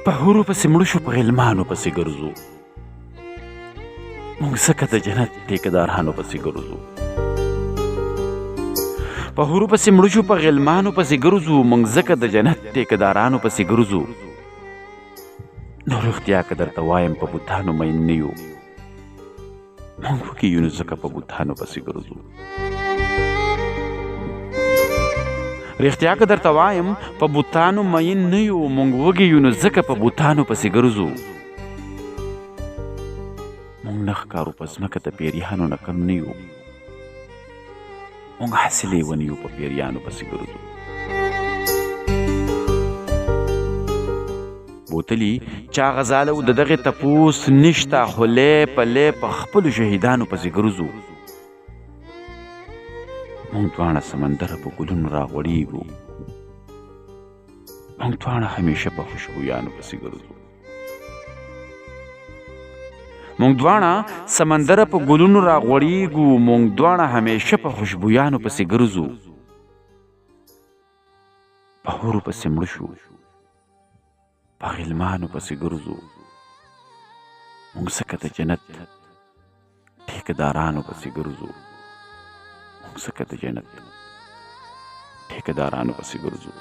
په حورو پسې مړه شو په غلمانو پسې ګرځو موږ ځکه د جنت ټیکدارانو پسې ګرځو په حورو پسې مړه شو په غلمانو پسې ګرځو موږ ځکه د جنت ټیکدارانو پسې ګرځو نو رښتیا که درته وایم په بوتانو مین نه یو موږ وږي یو نو ځکه په بوتانو پسې ګرځو رښتیا که درته وایم په بوتانو مین نه یو موږ وږي یو نو ځکه په بوتانو پسې ګرځو موږ نه ښکارو په ځمکه د پیریانو نه کم نه یو موږ حاصلې ونیو په پیریانو پسې ګرځو بوتلي چا غزاله و د دغې تپوس نشته خو لی په لی په خپلو شهیدانو پسې ګرځو موږ دواړه سمندره په ګلونو راغوړېږو موږ دواړه همیشه په خوشبویانو پسې ګرځو موږ دواړه سمندره په ګلونو راغوړېږو موږ دواړه همیشه په خوشبویانو پسې ګرځو په حورو پسې مړه شو په غلمانو پسې ګرځو موږ ځکه د جنت ټیکدارانو پسې ګرځو موږ ځکه د جنت ټیکدارانو پسې ګرځو